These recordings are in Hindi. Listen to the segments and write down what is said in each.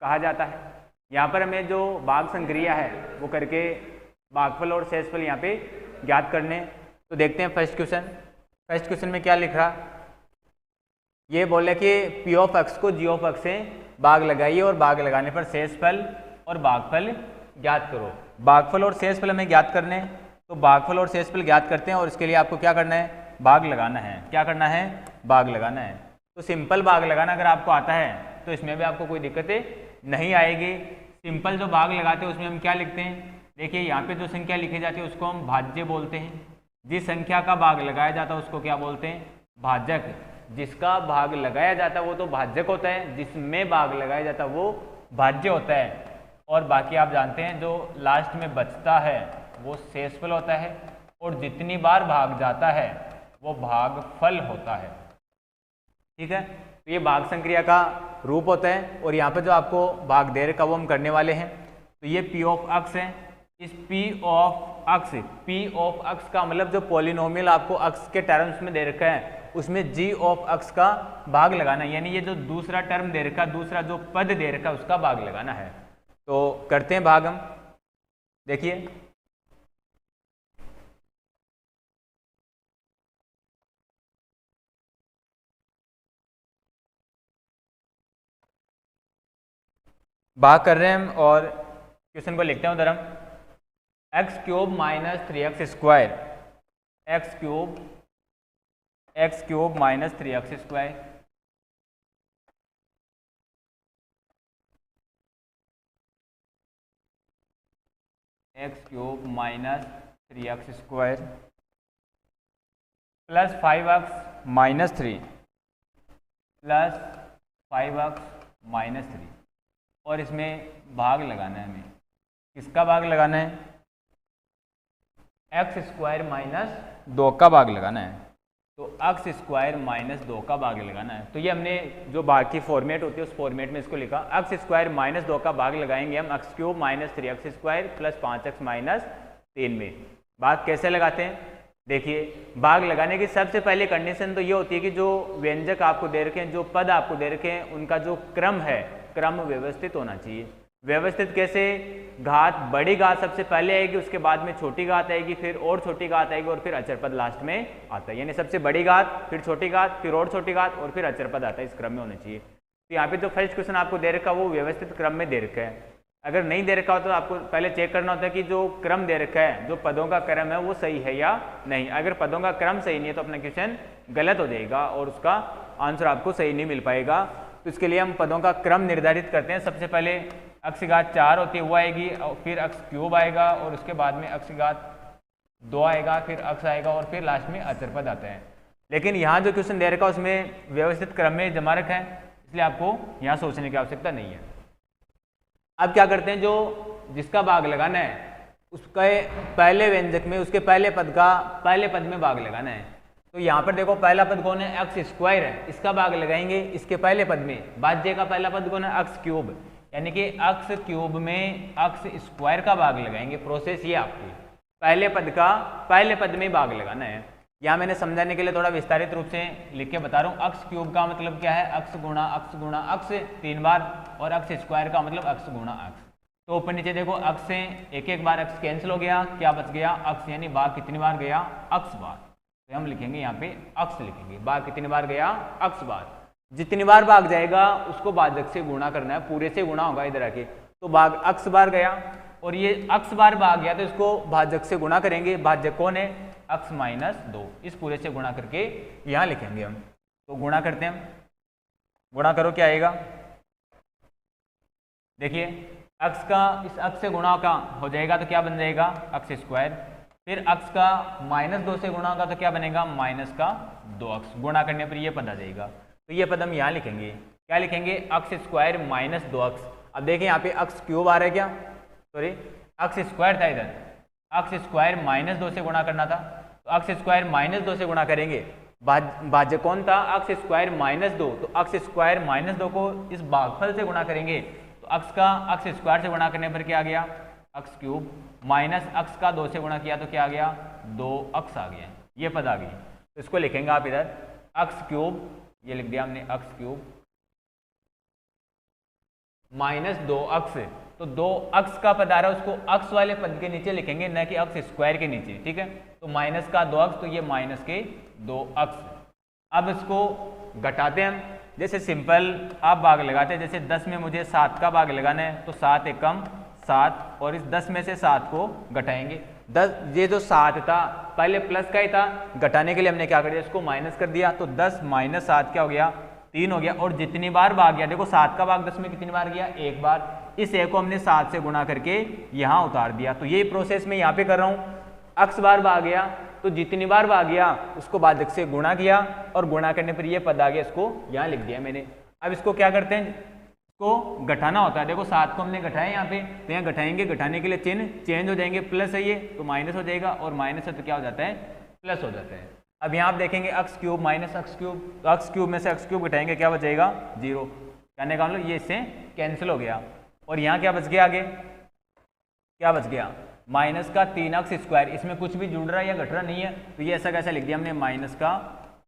कहा जाता है। यहाँ पर हमें जो भाग संक्रिया है वो करके भागफल और शेषफल यहाँ पे ज्ञात करने। तो देखते हैं फर्स्ट क्वेश्चन में क्या लिख रहा। ये बोले कि पी ऑफ एक्स को जी ऑफ एक्स से भाग लगाइए और भाग लगाने पर शेषफल और भागफल ज्ञात करो। भागफल और शेषफल हमें ज्ञात करने, तो भागफल और शेषफल ज्ञात करते हैं और इसके लिए आपको क्या करना है, भाग लगाना है। क्या करना है, भाग लगाना है। तो सिंपल भाग लगाना अगर आपको आता है तो इसमें भी आपको कोई दिक्कतें नहीं आएगी। सिंपल जो भाग लगाते हैं उसमें हम क्या लिखते हैं, देखिए यहाँ पे जो संख्या लिखी जाती है उसको हम भाज्य बोलते हैं। जिस संख्या का भाग लगाया जाता है उसको क्या बोलते हैं, भाजक। जिसका भाग लगाया जाता है वो तो भाजक होता है, जिसमें भाग लगाया जाता है वो भाज्य होता है। और बाकी आप जानते हैं जो लास्ट में बचता है वो शेषफल होता है, और जितनी बार भाग जाता है वो भागफल होता है। ठीक है, तो ये भाग संक्रिया का रूप होता है। और यहाँ पे जो आपको भाग दे रखा वो हम करने वाले हैं। तो ये पी ऑफ एक्स है। इस पी ऑफ एक्स का मतलब जो पॉलिनोमियल आपको एक्स के टर्म्स में दे रखा है उसमें जी ऑफ एक्स का भाग लगाना है, यानी ये जो दूसरा टर्म दे रखा, दूसरा जो पद दे रखा उसका भाग लगाना है। तो करते हैं भाग हम। देखिए भाग कर रहे हैं हम और क्वेश्चन को लिखते हैं उधर हम। X cube minus 3x square, x cube minus 3x square x cube minus 3x square plus 5x minus 3 plus 5x minus 3। और इसमें भाग लगाना है हमें। किसका भाग लगाना है, एक्स स्क्वायर माइनस 2 का भाग लगाना है। तो एक्स स्क्वायर माइनस 2 का भाग लगाना है। तो ये हमने जो भाग की फॉर्मेट होती है उस फॉर्मेट में इसको लिखा। एक्स स्क्वायर माइनस 2 का भाग लगाएंगे हम x cube minus 3x square plus 5x minus 3 में। भाग कैसे लगाते हैं, देखिए भाग लगाने की सबसे पहले कंडीशन तो ये होती है कि जो व्यंजक आपको दे रखे हैं, जो पद आपको दे रखे हैं, उनका जो क्रम है, क्रम व्यवस्थित होना चाहिए। व्यवस्थित कैसे, घात बड़ी घात सबसे पहले आएगी, उसके बाद में छोटी घात आएगी, फिर और छोटी घात आएगी और फिर अचर पद लास्ट में आता है। यानी सबसे बड़ी घात, फिर छोटी घात, फिर और छोटी घात और फिर अचर पद आता है। इस क्रम में होना चाहिए। तो यहाँ पे जो फर्स्ट क्वेश्चन आपको दे रखा है वो व्यवस्थित क्रम में दे रखा है। अगर नहीं दे रखा हो तो आपको पहले चेक करना होता है कि जो क्रम दे रखा है, जो पदों का क्रम है वो सही है या नहीं। अगर पदों का क्रम सही नहीं है तो अपना क्वेश्चन गलत हो जाएगा और उसका आंसर आपको सही नहीं मिल पाएगा। तो इसके लिए हम पदों का क्रम निर्धारित करते हैं। सबसे पहले अक्ष घात 4 होती है वो आएगी, और फिर अक्ष क्यूब आएगा और उसके बाद में अक्ष घात 2 आएगा, फिर अक्ष आएगा और फिर लास्ट में अचर पद आता है। लेकिन यहाँ जो क्वेश्चन दे रखा है उसमें व्यवस्थित क्रम में जमा रखा है, इसलिए आपको यहाँ सोचने की आवश्यकता नहीं है। अब क्या करते हैं, जो जिसका भाग लगाना है उसके पहले व्यंजक में, उसके पहले पद में भाग लगाना है। तो यहाँ पर देखो पहला पद कौन है, एक्स स्क्वायर है, इसका भाग लगाएंगे इसके पहले पद में। भाज्य का पहला पद कौन है, एक्स क्यूब, यानी कि एक्स क्यूब में एक्स स्क्वायर का भाग लगाएंगे। प्रोसेस ये आपकी पहले पद का पहले पद में भाग लगाना है। यहाँ मैंने समझाने के लिए थोड़ा विस्तारित रूप से लिख के बता रहा हूँ। एक्स क्यूब का मतलब क्या है, एक्स गुणा एक्स 3 बार, और एक्स स्क्वायर का मतलब एक्स गुणा एक्स। तो ऊपर नीचे देखो एक्स से एक बार एक्स कैंसिल हो गया, क्या बच गया, एक्स, यानी भाग कितनी बार गया, एक्स बार। तो हम लिखेंगे यहाँ पे एक्स लिखेंगे, भाग कितनी बार गया, एक्स बार। जितनी बार भाग जाएगा उसको भाजक से गुणा करना है, पूरे से गुणा होगा इधर आके। तो भाग एक्स बार गया और ये एक्स बार भाग गया तो इसको भाजक से गुणा करेंगे। भाजक कौन है, एक्स माइनस 2। इस पूरे से गुणा करके यहाँ लिखेंगे हम। तो गुणा करते हैं हम, गुणा करो क्या आएगा, देखिए एक्स का इस एक्स से गुणा का हो जाएगा तो क्या बन जाएगा, एक्स स्क्वायर। फिर एक्स का माइनस 2 से गुणा होगा तो क्या बनेगा, माइनस का 2x। गुणा करने पर ये पद आ जाएगा। तो ये पद हम यहाँ लिखेंगे, क्या लिखेंगे, एक्स स्क्वायर माइनस 2x। अब देखिए यहाँ पे एक्स क्यूब आ रहा है, क्या सॉरी एक्स स्क्वायर था, इधर एक्स स्क्वायर माइनस 2 से गुणा करना था। तो एक्स स्क्वायर माइनस 2 से गुणा करेंगे। भाज्य कौन था, एक्स स्क्वायर माइनस 2। तो एक्स स्क्वायर माइनस 2 को इस भागफल से गुणा करेंगे तो एक्स का एक्स स्क्वायर से गुणा करने पर क्या आ गया, एक्स क्यूब, माइनस एक्स का 2 से गुणा किया तो क्या आ गया, 2x आ गया। ये पद आ गई। तो इसको लिखेंगे आप इधर एक्स क्यूब, ये लिख दिया हमने एक्स क्यूब माइनस 2 अक्स, तो 2 अक्स का पद आ रहा है उसको अक्स वाले पद के नीचे लिखेंगे, न कि अक्स स्क्वायर के नीचे, ठीक है। तो माइनस का 2 अक्स, तो ये माइनस के 2 अक्स। अब इसको घटाते हैं हम, जैसे सिंपल आप भाग लगाते हैं, जैसे 10 में मुझे 7 का भाग लगाना है, तो 7 एकम 7, और इस 10 में से 7 को घटाएंगे। 10, ये जो 7 था पहले प्लस का ही था, घटाने के लिए हमने क्या कर दिया, इसको माइनस कर दिया, तो 10 माइनस 7 क्या हो गया, 3 हो गया। और जितनी बार भाग गया, देखो 7 का भाग 10 में कितनी बार गया, एक बार, इस एक को हमने 7 से गुणा करके यहाँ उतार दिया। तो यही प्रोसेस मैं यहाँ पे कर रहा हूँ, अक्स बार भाग गया तो जितनी बार भाग गया उसको बाधक से गुणा किया, और गुणा करने पर ये पद आ गया, इसको यहाँ लिख दिया मैंने। अब इसको क्या करते हैं, इसको घटाना होता है, देखो 7 को हमने घटाया यहाँ पे, तो यहाँ घटाएंगे, घटाने के लिए चिन्ह चेंज हो जाएंगे, प्लस है ये तो माइनस हो जाएगा, और माइनस है तो क्या हो जाता है, प्लस हो जाता है। अब यहाँ आप देखेंगे x cube minus x cube, तो अक्स क्यूब में से अक्स क्यूब घटाएंगे, क्या बचेगा, 0। कहने का मतलब ये इससे कैंसिल हो गया। और यहाँ क्या बच गया, आगे क्या बच गया, माइनस का 3 अक्स स्क्वायर, इसमें कुछ भी जुड़ रहा है या घट रहा नहीं है, तो ये ऐसा कैसा लिख दिया हमने, माइनस का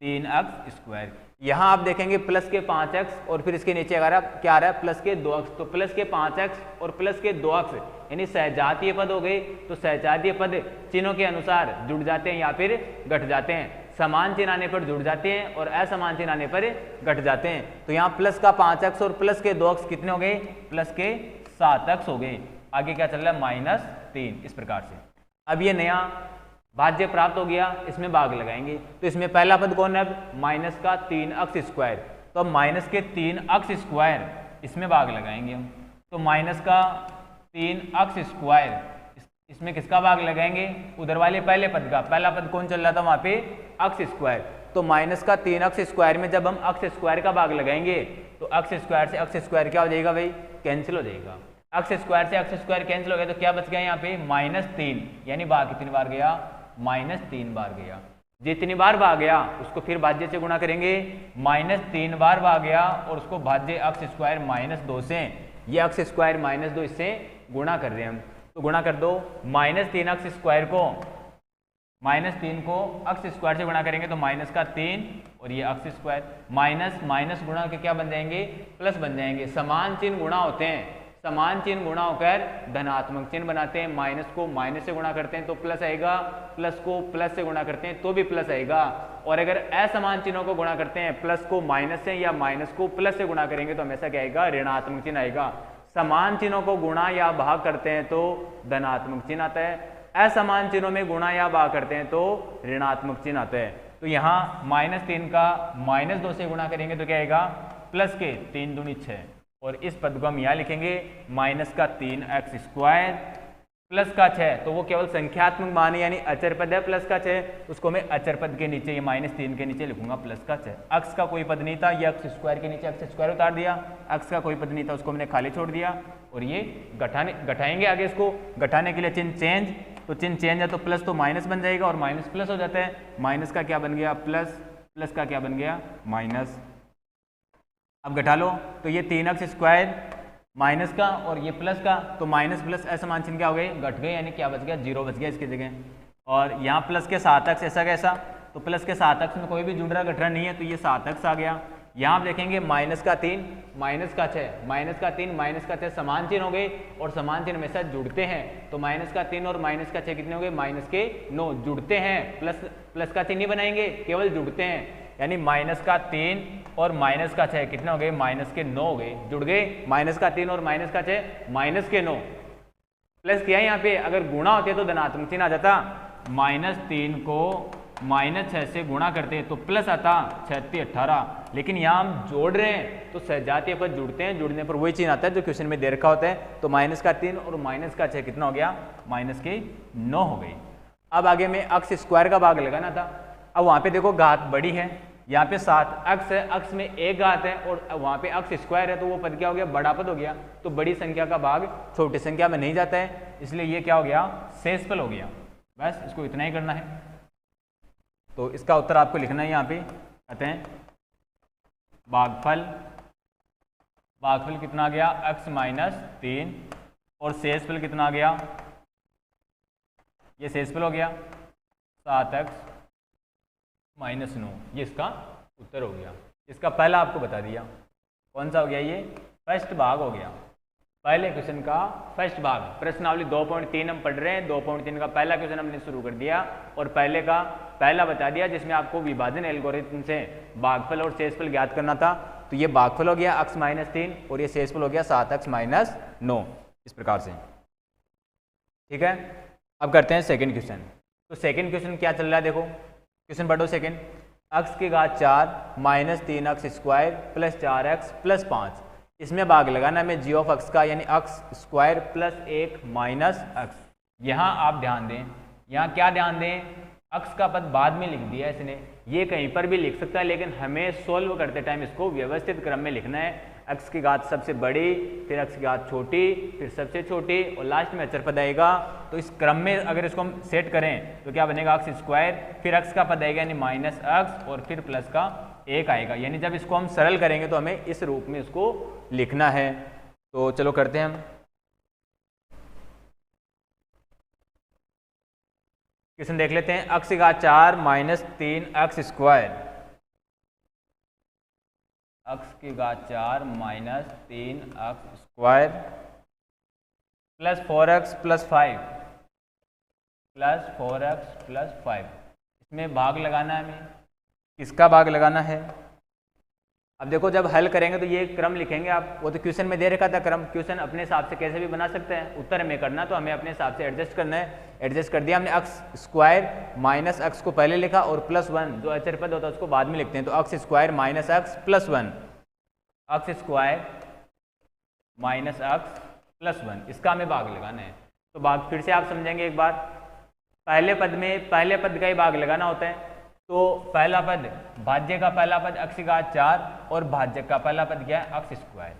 3 अक्स स्क्वायर। यहाँ आप देखेंगे प्लस के 5 अक्स, और फिर इसके नीचे अगर क्या आ रहा है, प्लस के 2 अक्स, तो प्लस के 5 अक्स और प्लस के 2 अक्स यानी सहजातीय पद हो गए। तो सहजातीय पद चिन्हों के अनुसार जुड़ जाते हैं या फिर घट जाते हैं, समान चिन्ह आने पर जुड़ जाते हैं और असमान चिन्ह आने पर घट जाते हैं। तो यहाँ प्लस का 5 अक्स और प्लस के 2 अक्स कितने हो गए, प्लस के 7 अक्स हो गए। आगे क्या चल रहा है, -3, इस प्रकार से। अब ये नया भाज्य प्राप्त हो गया, इसमें भाग लगाएंगे, तो इसमें पहला पद कौन है, अब माइनस का 3 अक्स स्क्वायर, तो अब माइनस के 3 अक्स स्क्वायर इसमें भाग लगाएंगे हम, तो माइनस का 3 अक्स स्क्वायर, इसमें किसका भाग लगाएंगे, उधर वाले पहले पद का। पहला पद कौन चल रहा था वहां पे, अक्स स्क्वायर, तो माइनस का 3 अक्स स्क्वायर में जब हम अक्स स्क्वायर का भाग लगाएंगे तो अक्स स्क्वायर से अक्स स्क्वायर क्या हो जाएगा भाई, कैंसिल हो जाएगा। अक्स स्क्वायर से अक्स स्क्वायर कैंसिल हो गया, तो क्या बच गया यहाँ पे, -3, यानी भाग कितनी बार गया, -3 बार गया। जितनी बार भाग गया उसको फिर भाज्य से गुणा करेंगे, -3 बार भाग गया और उसको भाज्य अक्स स्क्वायर -2 से, ये अक्स स्क्वायर -2 इससे गुणा कर रहे हैं हम, तो गुणा कर दो, -3 अक्स स्क्वायर को -3 को अक्स स्क्वायर से गुणा करेंगे तो माइनस का 3 और ये अक्स स्क्वायर, माइनस माइनस गुणा के क्या बन जाएंगे, प्लस बन जाएंगे। समान चिन्ह गुणा होते हैं, समान चिन्ह गुणा होकर धनात्मक चिन्ह बनाते हैं। माइनस को माइनस से गुणा करते हैं तो प्लस आएगा, प्लस को प्लस से गुणा करते हैं तो भी प्लस आएगा। और अगर असमान चिन्हों को गुणा करते हैं, प्लस को माइनस से या माइनस को प्लस से गुणा करेंगे तो हमेशा क्या आएगा, ऋणात्मक चिन्ह आएगा। समान चिन्हों को गुणा या भाग करते हैं तो धनात्मक चिन्ह आता है, असमान चिन्हों में गुणा या भाग करते हैं तो ऋणात्मक चिन्ह आता है। तो यहाँ -3 का -2 से गुणा करेंगे तो क्या आएगा, प्लस के 3 दूनी 6, और इस पद को हम यहाँ लिखेंगे माइनस का 3x स्क्वायर प्लस का 6, तो वो केवल संख्यात्मक मान है यानी अचर पद है, प्लस का 6, उसको मैं अचर पद के नीचे ये -3 के नीचे लिखूंगा प्लस का 6। अक्स का कोई पद नहीं था, ये अक्स स्क्वायर के नीचे अक्स स्क्वायर उतार दिया, अक्स का कोई पद नहीं था उसको हमने खाली छोड़ दिया, और ये घटाएंगे आगे, इसको घटाने के लिए चिन्ह चेंज, तो चिन्ह चेंज है तो प्लस तो माइनस बन जाएगा और माइनस प्लस हो जाता है, माइनस का क्या बन गया प्लस, प्लस का क्या बन गया माइनस। अब घटा लो तो ये 3x स्क्वायर माइनस का और ये प्लस का, तो माइनस प्लस असमान चिन्ह क्या हो गए, घट गए, यानी क्या बच गया, 0 बच गया इसकी जगह। और यहाँ प्लस के 7x ऐसा कैसा, तो प्लस के 7x में कोई भी जुड़ रहा घट रहा नहीं है तो ये 7x आ गया। यहाँ आप देखेंगे माइनस का 3 माइनस का 6, माइनस का 3 माइनस का 6 समान चिन्ह हो गए और समान चिन्ह हमेशा जुड़ते हैं, तो माइनस का 3 और माइनस का 6 कितने हो गए, माइनस के 9, जुड़ते हैं, प्लस का चिन्ह नहीं बनाएंगे, केवल जुड़ते हैं, यानी माइनस का 3 और माइनस का 6 कितने हो गए, माइनस के 9 हो गए, जुड़ गए, माइनस का 3 और माइनस का 6 माइनस के 9, प्लस किया यहाँ पे, अगर गुणा होते तो धनात्मक चिन्ह आ जाता, -3 को -6 से गुणा करते तो प्लस आता 6 18, लेकिन यहाँ हम जोड़ रहे हैं तो सजातीय पद जुड़ते हैं, जुड़ने पर वही चिन्ह आता है जो क्वेश्चन में दे रखा होता है, तो माइनस का 3 और माइनस का 6 कितना हो गया, माइनस के 9 हो गई। अब आगे में अक्स स्क्वायर का भाग लगाना था, अब वहाँ पे देखो घात बड़ी है, यहाँ पे 7x है, अक्स में एक घात है और वहाँ पे अक्स स्क्वायर है, तो वो पद क्या हो गया, बड़ा पद हो गया, तो बड़ी संख्या का भाग छोटी संख्या में नहीं जाता है, इसलिए ये क्या हो गया, शेषफल हो गया। बस इसको इतना ही करना है, तो इसका उत्तर आपको लिखना है यहाँ पे, कहते हैं भागफल, भागफल कितना आ गया, x -3 और शेषफल कितना आ गया, ये शेषफल हो गया 7x -9, ये इसका उत्तर हो गया। इसका पहला आपको बता दिया, कौन सा हो गया, ये फर्स्ट भाग हो गया। पहले क्वेश्चन का फर्स्ट भाग प्रश्नावली 2.3 हम पढ़ रहे हैं। 2.3 का पहला क्वेश्चन हमने शुरू कर दिया और पहले का पहला बता दिया, जिसमें आपको विभाजन एल्गोरिथम से भागफल और शेषफल ज्ञात करना था। तो ये भागफल हो गया x माइनस 3 और ये शेषफल हो गया 7x माइनस 9, इस प्रकार से। ठीक है, अब करते हैं सेकंड क्वेश्चन। तो सेकंड क्वेश्चन क्या चल रहा है, देखो क्वेश्चन पढ़ो। सेकंड, x की घात 4 minus 3x square plus 4x plus 5, इसमें भाग लगाना हमें g ऑफ x का, यानी x square plus 1 minus x। यहाँ आप ध्यान दें, यहाँ क्या ध्यान दें, x का पद बाद में लिख दिया है इसने, ये कहीं पर भी लिख सकता है, लेकिन हमें सोल्व करते टाइम इसको व्यवस्थित क्रम में लिखना है। x की घात सबसे बड़ी, फिर x की घात छोटी, फिर सबसे छोटी और लास्ट में अचर पद आएगा। तो इस क्रम में अगर इसको हम सेट करें तो क्या बनेगा, x स्क्वायर, फिर x का पद आएगा यानी माइनस x और फिर प्लस का 1 आएगा। यानी जब इसको हम सरल करेंगे तो हमें इस रूप में इसको लिखना है। तो चलो करते हैं हम। क्वेश्चन देख लेते हैं। x की घात 4 माइनस 3x स्क्वायर, x की घात 4 minus 3x square plus 4x plus 5 plus 4x plus 5, इसमें भाग लगाना है हमें। किसका भाग लगाना है? अब देखो जब हल करेंगे तो ये क्रम लिखेंगे आप, वो तो क्वेश्चन में दे रखा था क्रम। क्वेश्चन अपने हिसाब से कैसे भी बना सकते हैं, उत्तर हमें करना तो हमें अपने हिसाब से एडजस्ट करना है। एडजस्ट कर दिया हमने। x स्क्वायर माइनस x को पहले लिखा और प्लस 1 जो अचर पद होता है उसको बाद में लिखते हैं। तो x square minus x plus 1, x square minus x plus 1, इसका हमें भाग लगाना है। तो भाग फिर से आप समझेंगे एक बार। पहले पद में पहले पद का ही भाग लगाना होता है। तो पहला पद, भाज्य का पहला पद x की घात 4 और भाज्य का पहला पद क्या है, x स्क्वायर।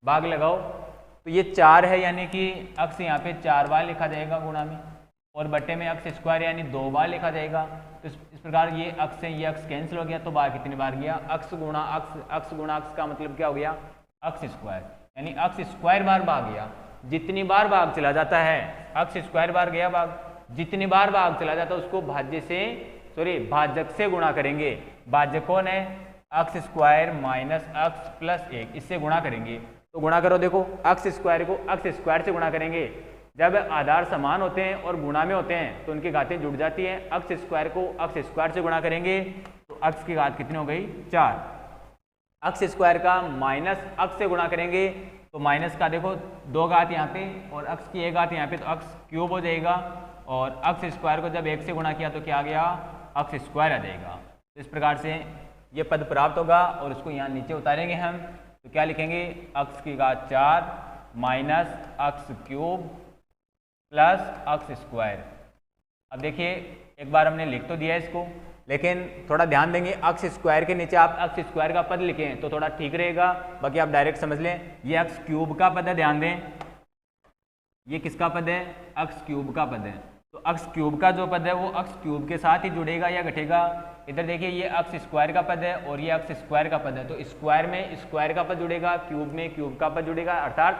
भाग लगाओ तो ये 4 है, यानी कि x यहाँ पे 4 बार लिखा जाएगा गुणा में, और बट्टे में x स्क्वायर यानी 2 बार लिखा जाएगा। तो इस प्रकार ये x से ये x कैंसिल हो गया, तो बार कितनी बार गया, x गुणा x का मतलब क्या हो गया, x स्क्वायर, यानी x स्क्वायर बार भाग गया। जितनी बार भाग चला जाता है, x स्क्वायर बार गया भाग, जितनी बार भाग चला जाता है उसको भाजक से गुणा करेंगे। भाजक कौन है, x square minus x plus 1, इससे गुणा करेंगे। तो गुणा करो, देखो x स्क्वायर को x स्क्वायर से गुणा करेंगे। जब आधार समान होते हैं और गुणा में होते हैं तो उनकी घातें जुड़ जाती हैं। x स्क्वायर को x स्क्वायर से गुणा करेंगे तो x की घात कितनी हो गई, 4। x स्क्वायर का माइनस x से गुणा करेंगे तो माइनस का देखो 2 घात यहाँ पे और x की 1 घात यहाँ पे, तो x क्यूब हो जाएगा। और x स्क्वायर को जब 1 से गुणा किया तो क्या आ गया, x स्क्वायर आ जाएगा। तो इस प्रकार से ये पद प्राप्त होगा और इसको यहाँ नीचे उतारेंगे हम। तो क्या लिखेंगे, x की घात 4 minus x cube plus x square. अब देखिए एक बार हमने लिख तो दिया इसको, लेकिन थोड़ा ध्यान देंगे, x स्क्वायर के नीचे आप x स्क्वायर का पद लिखें तो थोड़ा ठीक रहेगा, बाकी आप डायरेक्ट समझ लें। ये x क्यूब का पद है, ध्यान दें, ये किसका पद है, x क्यूब का पद है। तो x क्यूब का जो पद है वो x क्यूब के साथ ही जुड़ेगा या घटेगा। इधर देखिए ये x स्क्वायर का पद है और ये x स्क्वायर का पद है, तो स्क्वायर में स्क्वायर का पद जुड़ेगा, क्यूब में क्यूब का पद जुड़ेगा, अर्थात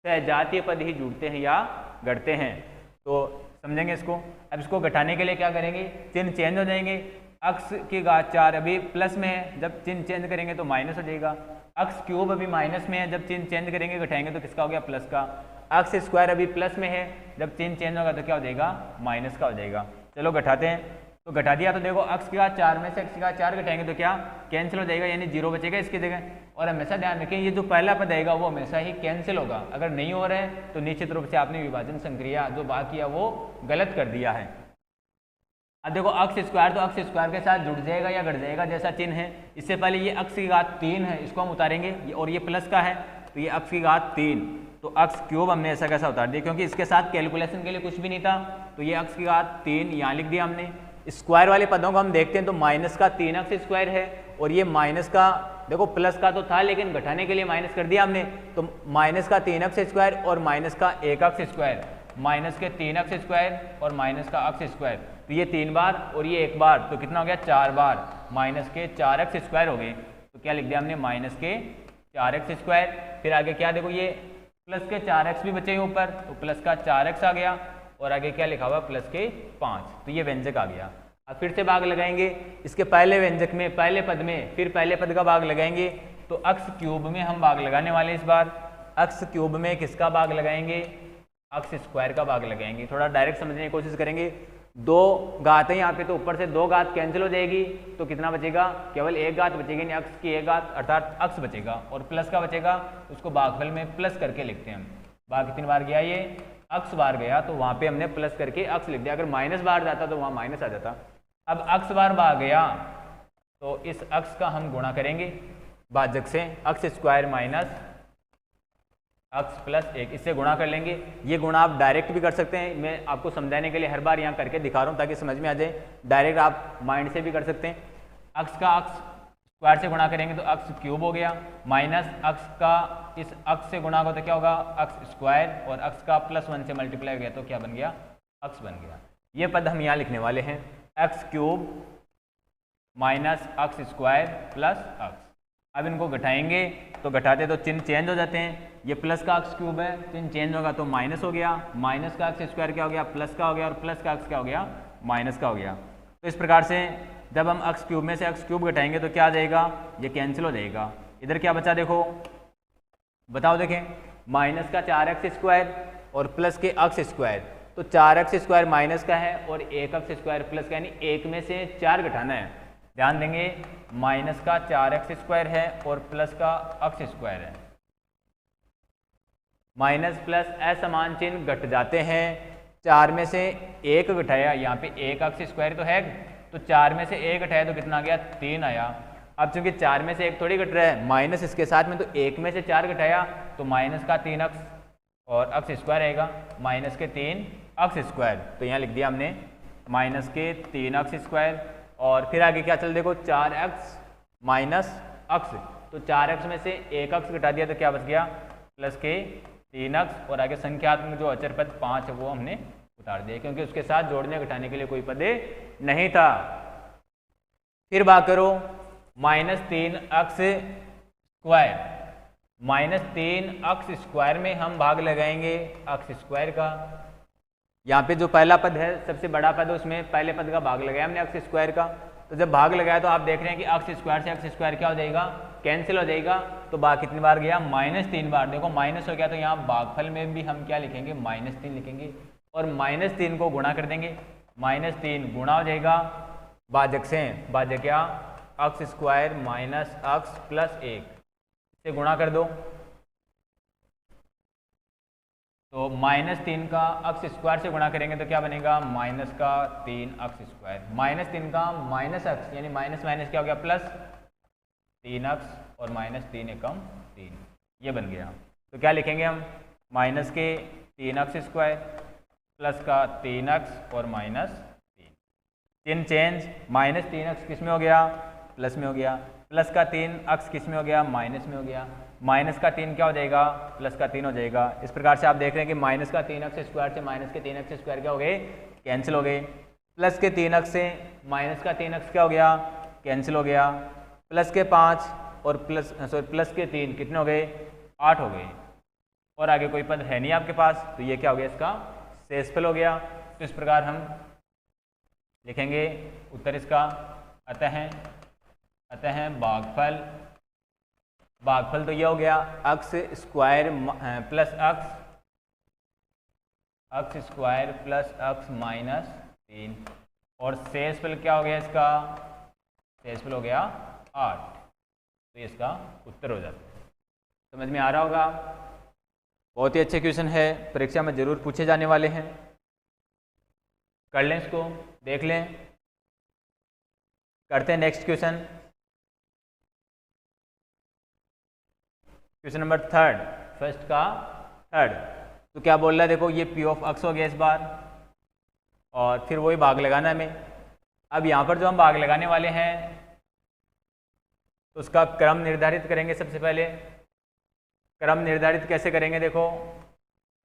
सहजातीय पद ही जुड़ते हैं या घटते हैं। तो समझेंगे इसको। अब इसको घटाने के लिए क्या करेंगे, चिन्ह चेंज हो जाएंगे। x की घात 4 अभी प्लस में है, जब चिन्ह चेंज करेंगे तो माइनस हो जाएगा। x क्यूब अभी माइनस में है, जब चिन्ह चेंज करेंगे घटाएंगे तो किसका हो गया, प्लस का। x स्क्वायर अभी प्लस में है, जब चिन्ह चेंज होगा तो क्या हो जाएगा, माइनस का हो जाएगा। चलो घटाते हैं। तो घटा दिया तो देखो x की घात 4 में से x की घात 4 घटाएंगे तो क्या कैंसिल हो जाएगा, यानी 0 बचेगा इसकी जगह। और हमेशा ध्यान रखें ये जो पहला पद आएगा वो हमेशा ही कैंसिल होगा। अगर नहीं हो रहा है तो निश्चित रूप से आपने विभाजन संक्रिया जो बात किया वो गलत कर दिया है। अब देखो x स्क्वायर तो x स्क्वायर के साथ जुड़ जाएगा या घट जाएगा जैसा चिन्ह है। इससे पहले ये x की घात 3 है, इसको हम उतारेंगे, और ये प्लस का है तो ये x की घात 3, तो x क्यूब हमने ऐसा कैसा उतार दिया क्योंकि इसके साथ कैलकुलेशन के लिए कुछ भी नहीं था। तो ये x की घात 3 यहाँ लिख दिया हमने। स्क्वायर वाले पदों को हम देखते हैं तो माइनस का 3x स्क्वायर है और ये माइनस का, देखो प्लस का तो था लेकिन घटाने के लिए माइनस कर दिया हमने, तो माइनस का 3x स्क्वायर और माइनस का 1x स्क्वायर, माइनस के 3x स्क्वायर और माइनस का x स्क्वायर, तो ये 3 बार और ये 1 बार, तो कितना हो गया 4 बार, माइनस के 4x स्क्वायर हो गए। तो क्या लिख दिया हमने, माइनस के 4x स्क्वायर। फिर आगे क्या देखो ये प्लस के 4x भी बचे ऊपर, तो प्लस का 4x आ गया और आगे क्या लिखा हुआ, प्लस के 5, तो ये व्यंजक आ गया। अब फिर से भाग लगाएंगे इसके पहले व्यंजक में, पहले पद में, फिर पहले पद का भाग लगाएंगे। तो x क्यूब में हम भाग लगाने वाले इस बार, एक्स क्यूब में किसका भाग लगाएंगे, एक्स स्क्वायर का भाग लगाएंगे। थोड़ा डायरेक्ट समझने की कोशिश करेंगे। दो घात है यहाँ पे, तो ऊपर से दो घात कैंसिल हो जाएगी, तो कितना बचेगा, केवल एक घात बचेगी, नहीं एक्स की एक घात अर्थात एक्स बचेगा, और प्लस का बचेगा, उसको भागफल में प्लस करके लिखते हैं हम। भाग कितनी बार गया, ये एक्स बार गया, तो वहाँ पे हमने प्लस करके एक्स लिख दिया। अगर माइनस बार जाता तो वहाँ माइनस आ जाता। अब एक्स बार भाग गया तो इस एक्स का हम गुणा करेंगे भाजक से, x square minus x plus एक, इससे गुणा कर लेंगे। ये गुणा आप डायरेक्ट भी कर सकते हैं, मैं आपको समझाने के लिए हर बार यहाँ करके दिखा रहा हूँ ताकि समझ में आ जाए। डायरेक्ट आप माइंड से भी कर सकते हैं। एक्स का एक्स स्क्वायर से गुणा करेंगे तो एक्स क्यूब हो गया, माइनस एक्स का इस एक्स से गुणा होगा तो क्या होगा, एक्स स्क्वायर, और एक्स का प्लस 1 से मल्टीप्लाई हो गया तो क्या बन गया, एक्स बन गया। ये पद हम यहाँ लिखने वाले हैं, x cube minus x square plus x. अब इनको घटाएंगे तो घटाते तो चिन्ह चेंज हो जाते हैं। ये प्लस का एक्स क्यूब है, चिन्ह चेंज होगा तो माइनस हो गया, माइनस का एक्स स्क्वायर क्या हो गया, प्लस का हो गया, और प्लस का एक्स क्या हो गया, माइनस का हो गया। तो इस प्रकार से जब हम एक्स क्यूब में से एक्स क्यूब घटाएंगे तो क्या आ जाएगा, ये कैंसिल हो जाएगा। इधर क्या बचा देखो, बताओ देखें, माइनस का 4x स्क्वायर और प्लस के एक्स स्क्वायर, तो 4x स्क्वायर माइनस का है और 1x स्क्वायर प्लस का, यानी एक में से 4 घटाना है। ध्यान देंगे, माइनस का 4x स्क्वायर है और प्लस का एक्स स्क्वायर है। माइनस प्लस असमान चिन्ह घट जाते हैं। 4 में से 1 घटाया, यहाँ पे 1 एक्स स्क्वायर तो है, तो 4 में से 1 घटाया तो कितना आ गया, 3 आया। अब चूंकि 4 में से 1 थोड़ी घट रहा है, माइनस इसके साथ में, तो 1 में से 4 घटाया तो माइनस का 3 एक्स और एक्स स्क्वायर आएगा, माइनस के 3 एक्स स्क्वायर। तो यहाँ लिख दिया हमने माइनस के 3 एक्स स्क्वायर। और फिर आगे क्या चल देखो, 4x माइनस एक्स, तो 4x में से 1 एक्स घटा दिया तो क्या बच गया, प्लस के 3 एक्स, और आगे संख्यात्मक जो अचर पद 5 है वो हमने उतार दिया, क्योंकि उसके साथ जोड़ने घटाने के लिए कोई पद नहीं था। फिर बात करो minus 3 x square, minus 3 x square में हम भाग लगाएंगे एक्स स्क्वायर का। यहाँ पे जो पहला पद है, सबसे बड़ा पद है, उसमें पहले पद का भाग लगाया हमने एक्स स्क्वायर का। तो जब भाग लगाया तो आप देख रहे हैं कि एक्स स्क्वायर से एक्स स्क्वायर क्या हो जाएगा, कैंसिल हो जाएगा। तो भाग कितनी बार गया, माइनस 3 बार। देखो माइनस हो गया तो यहाँ भागफल में भी हम क्या लिखेंगे, माइनस 3 लिखेंगे, और माइनस 3 को गुणा कर देंगे। माइनस 3 गुणा हो जाएगा भाजक से, भाजक क्या, x square minus x plus 1 से गुणा कर दो, तो माइनस 3 का एक्स स्क्वायर से गुणा करेंगे तो क्या बनेगा, माइनस का 3 एक्स स्क्वायर, माइनस 3 का माइनस एक्स, यानी माइनस माइनस क्या हो गया, प्लस 3 एक्स, और माइनस 3 एकम 3, ये बन गया। तो क्या लिखेंगे हम, माइनस के 3 एक्स स्क्वायर प्लस का 3 एक्स और माइनस 3, चिन्ह चेंज, माइनस 3 एक्स किस में हो गया, प्लस में हो गया, प्लस का 3 एक्स किस में हो गया, माइनस में हो गया, माइनस का 3 क्या हो जाएगा, प्लस का 3 हो जाएगा। इस प्रकार से आप देख रहे हैं कि माइनस का 3 एक्स स्क्वायर से माइनस के 3 एक्स स्क्वायर क्या हो गए, कैंसिल हो गए। प्लस के 3 एक्स से माइनस का 3 एक्स क्या हो गया, कैंसिल हो गया। प्लस के 5 और प्लस के 3 कितने हो गए, 8 हो गए, और आगे कोई पद है नहीं आपके पास, तो ये क्या हो गया, इसका शेषफल हो गया। तो इस प्रकार हम लिखेंगे उत्तर इसका, अतः भागफल, भागफल तो यह हो गया x square plus x square plus x minus 3, और शेषफल क्या हो गया इसका, शेषफल हो गया 8। तो ये इसका उत्तर हो जाता है। समझ में आ रहा होगा, बहुत ही अच्छे क्वेश्चन है, परीक्षा में जरूर पूछे जाने वाले हैं। कर लें इसको, देख लें, करते हैं next question. Question number 3, first का 3rd। तो क्या बोल रहा है, देखो ये पी ऑफ एक्स हो गया इस बार, और फिर वही भाग लगाना है हमें। अब यहाँ पर जो हम भाग लगाने वाले हैं तो उसका क्रम निर्धारित करेंगे। सबसे पहले क्रम निर्धारित कैसे करेंगे, देखो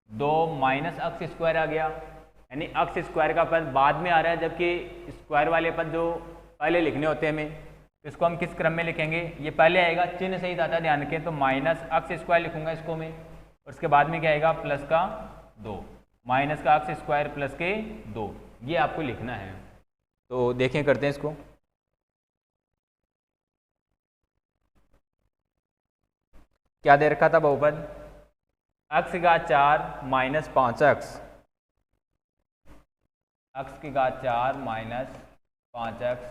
2 माइनस एक्स स्क्वायर आ गया, यानी एक्स स्क्वायर का पद बाद में आ रहा है, जबकि स्क्वायर वाले पद जो पहले लिखने होते हैं हमें, तो इसको हम किस क्रम में लिखेंगे, ये पहले आएगा, चिन्ह सही आता ध्यान रखें, तो माइनस एक्स स्क्वायर लिखूंगा इसको मैं, और उसके बाद में क्या आएगा, प्लस का 2, माइनस का एक्स स्क्वायर प्लस के 2, ये आपको लिखना है। तो देखें, करते हैं इसको। क्या दे रखा था बहुपद, एक्स की घात 4 माइनस 5x, एक्स की घात 4 माइनस 5x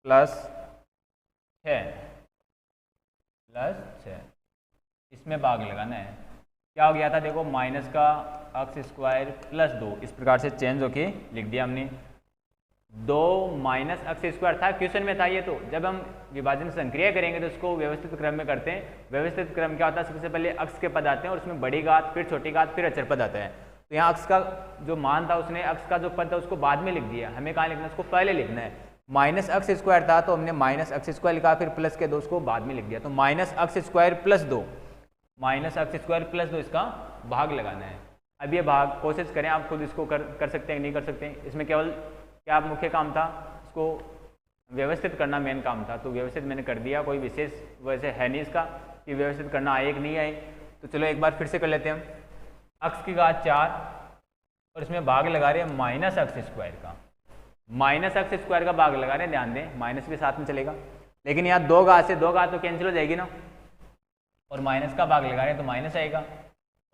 प्लस 6 इसमें भाग लगाना है। क्या हो गया था देखो, माइनस का एक्स स्क्वायर प्लस 2, इस प्रकार से चेंज होके लिख दिया हमने। 2 माइनस एक्स स्क्वायर था, क्वेश्चन में था ये। तो जब हम विभाजन संक्रिया करेंगे तो इसको व्यवस्थित क्रम में करते हैं। व्यवस्थित क्रम क्या होता है, सबसे पहले अक्स के पद आते हैं और उसमें बड़ी घात, फिर छोटी घात, फिर अचर पद आता है। तो यहाँ अक्स का जो मान था, उसने अक्स का जो पद था उसको बाद में लिख दिया। हमें कहाँ लिखना है, उसको पहले लिखना है। माइनस एक्स स्क्वायर था तो हमने माइनस एक्स स्क्वायर लिखा, फिर प्लस के 2 उसको बाद में लिख दिया। तो minus x square plus 2, minus x square plus 2 इसका भाग लगाना है। अब ये भाग कोशिश करें, आप खुद इसको कर सकते हैं, नहीं कर सकते हैं। इसमें केवल क्या मुख्य काम था, इसको व्यवस्थित करना मेन काम था। तो व्यवस्थित मैंने कर दिया, कोई विशेष वैसे है नहीं इसका कि व्यवस्थित करना आए कि नहीं आए। तो चलो एक बार फिर से कर लेते हैं हम। एक्स की घात 4 और इसमें भाग लगा रहे हैं माइनस एक्स स्क्वायर का। माइनस एक्स स्क्वायर का भाग लगा रहे हैं, ध्यान दें माइनस के साथ में चलेगा, लेकिन यहाँ 2 घात से 2 घात तो कैंसिल हो जाएगी ना, और माइनस का भाग लगा रहे हैं तो माइनस आएगा,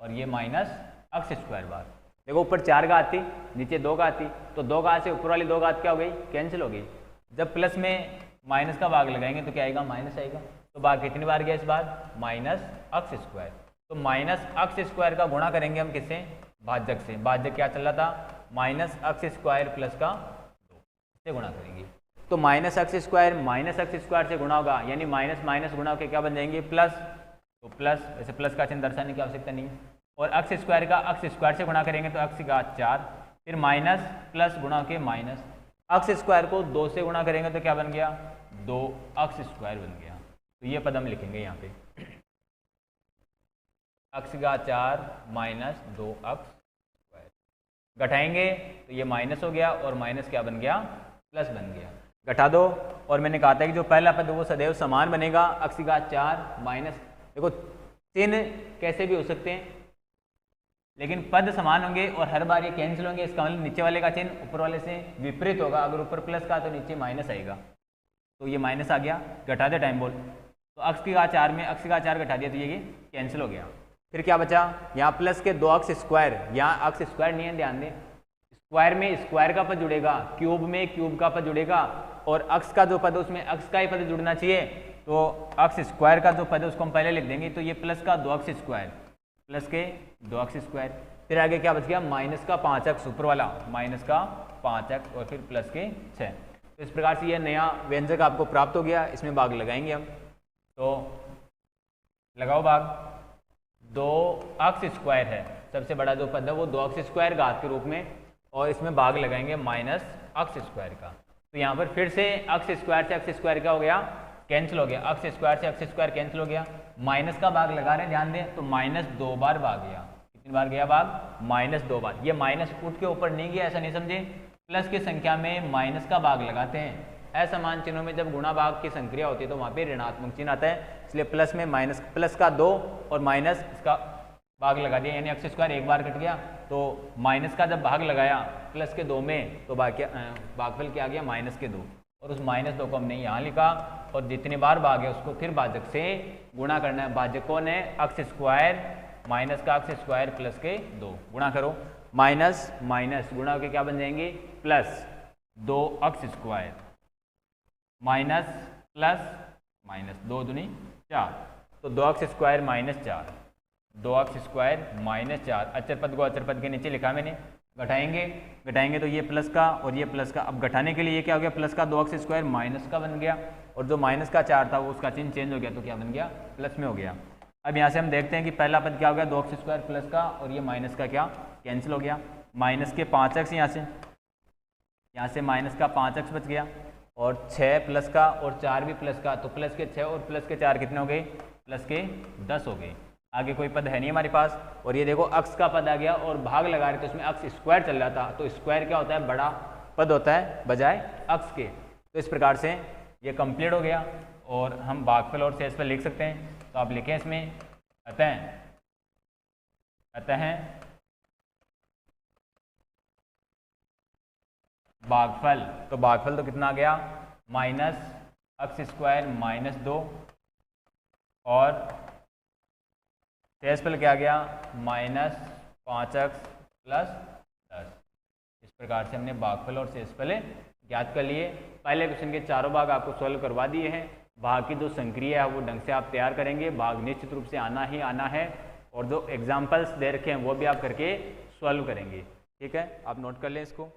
और ये माइनस एक्स स्क्वायर भाग। देखो ऊपर 4 घात थी, नीचे 2 घात थी, तो 2 घात से ऊपर वाली 2 घात क्या हो गई, कैंसिल हो गई। जब प्लस में माइनस का भाग लगाएंगे तो क्या आएगा, माइनस आएगा। तो भाग कितनी बार गया इस बार, माइनस एक्स स्क्वायर। तो माइनस एक्स स्क्वायर का गुणा करेंगे हम किससे, भाजक से। भाजक क्या चल रहा था, माइनस एक्स स्क्वायर प्लस का 2, इससे गुणा करेंगे। तो माइनस एक्स स्क्वायर से गुणा होगा, यानी माइनस माइनस गुणा होकर क्या बन जाएंगे, प्लस। तो प्लस, वैसे प्लस का चिन्ह दर्शाने की आवश्यकता नहीं है। और एक्स स्क्वायर का एक्स स्क्वायर से गुणा करेंगे तो एक्स की घात 4, फिर माइनस प्लस गुणा के माइनस। एक्स स्क्वायर को 2 से गुणा करेंगे तो क्या बन गया, 2 एक्स स्क्वायर बन गया। तो ये पद हम लिखेंगे यहाँ पे, एक्स की घात 4 माइनस 2 एक्स स्क्वायर। घटाएंगे तो ये माइनस हो गया और माइनस क्या बन गया, प्लस बन गया। घटा दो, और मैंने कहा था कि जो पहला पद वो सदैव समान बनेगा। एक्स की घात 4 माइनस, देखो चिन्ह कैसे भी हो सकते हैं लेकिन पद समान होंगे और हर बार ये कैंसिल होंगे। इसका मतलब नीचे वाले का चिन्ह ऊपर वाले से विपरीत होगा। अगर ऊपर प्लस का तो नीचे माइनस आएगा। तो ये माइनस आ गया, घटा दे टाइम बोल। तो एक्स की घात 4 में एक्स की घात 4 घटा दिया तो ये कैंसिल हो गया। फिर क्या बचा, यहाँ प्लस के 2 एक्स स्क्वायर, यहाँ एक्स स्क्वायर नहीं है, ध्यान दें। स्क्वायर में स्क्वायर का पद जुड़ेगा, क्यूब में क्यूब का पद जुड़ेगा, और एक्स का जो पद है उसमें एक्स का ही पद जुड़ना चाहिए। तो एक्स स्क्वायर का जो पद है उसको हम पहले लिख देंगे। तो ये प्लस का 2 एक्स स्क्वायर, प्लस के 2 एक्स स्क्वायर। फिर आगे क्या बच गया, माइनस का 5 एक्स, ऊपर वाला माइनस का 5 एक्स, और फिर प्लस के 6। तो इस प्रकार से ये नया व्यंजक आपको प्राप्त हो गया। इसमें भाग लगाएंगे हम। तो लगाओ भाग। 2 एक्स स्क्वायर है, सबसे बड़ा जो पद है वो 2 एक्स स्क्वायर घात के रूप में, और इसमें भाग लगाएंगे माइनस एक्स स्क्वायर का। तो यहाँ पर फिर से एक्स स्क्वायर से एक्स स्क्वायर क्या हो गया, कैंसिल हो गया। एक्स स्क्वायर से एक्स स्क्वायर कैंसिल हो गया। माइनस का भाग लगा रहे हैं, ध्यान दें। तो माइनस 2 बार भाग गया। कितनी बार गया भाग, माइनस 2 बार। ये माइनस उठ के ऊपर नहीं गया, ऐसा नहीं समझे। प्लस की संख्या में माइनस का भाग लगाते हैं। असमान चिन्हों में जब गुणा भाग की संक्रिया होती है तो वहाँ पे ऋणात्मक चिन्ह आता है, इसलिए प्लस में माइनस, प्लस का 2 और माइनस इसका भाग लगा दिया, यानी एक्स स्क्वायर एक बार कट गया। तो माइनस का जब भाग लगाया प्लस के 2 में तो भागफल क्या आ गया, माइनस के 2, और उस माइनस 2 को हमने यहाँ लिखा। और जितनी बार भाग है उसको फिर भाजक से गुणा करना है। भाजक कौन है, एक्स स्क्वायर, माइनस का एक्स स्क्वायर प्लस के 2, गुणा करो। माइनस माइनस गुणा होकर क्या बन जाएंगे, plus 2 x square, minus plus minus, 2 दूनी 4, तो 2 x square minus 4, 2 x square minus 4। अचर पद को अचर पद के नीचे लिखा मैंने। घटाएंगे तो ये प्लस का और ये प्लस का। अब घटाने के लिए ये क्या हो गया, प्लस का 2 एक्स स्क्वायर माइनस का बन गया, और जो माइनस का 4 था वो उसका चिन्ह चेंज हो गया, तो क्या बन गया, प्लस में हो गया। अब यहाँ से हम देखते हैं कि पहला पद क्या हो गया, 2 एक्स स्क्वायर प्लस का, और ये माइनस का क्या कैंसिल हो गया। माइनस के 5 एक्स, यहाँ से माइनस का 5 एक्स बच गया, और 6 प्लस का और 4 भी प्लस का, तो प्लस के 6 और प्लस के 4 कितने हो गए, प्लस के 10 हो गए। आगे कोई पद है नहीं हमारे पास। और ये देखो अक्स का पद आ गया और भाग लगा रहे थे, उसमें अक्स स्क्वायर चल रहा था। तो स्क्वायर क्या होता है, बड़ा पद होता है बजाय अक्स के। तो इस प्रकार से ये कंप्लीट हो गया, और हम भागफल और शेषफल लिख सकते हैं। तो आप लिखें इसमें अतः भागफल। तो भागफल तो कितना आ गया, माइनस एक्स स्क्वायर माइनस 2 और शेषफल क्या गया -5x + 10। इस प्रकार से हमने भागफल और शेषफल ज्ञात कर लिए। पहले क्वेश्चन के चारों भाग आपको सॉल्व करवा दिए हैं। भाग की जो संक्रिया है वो ढंग से आप तैयार करेंगे, भाग निश्चित रूप से आना ही आना है, और जो एग्जाम्पल्स दे रखे हैं वो भी आप करके सॉल्व करेंगे। ठीक है, आप नोट कर लें इसको।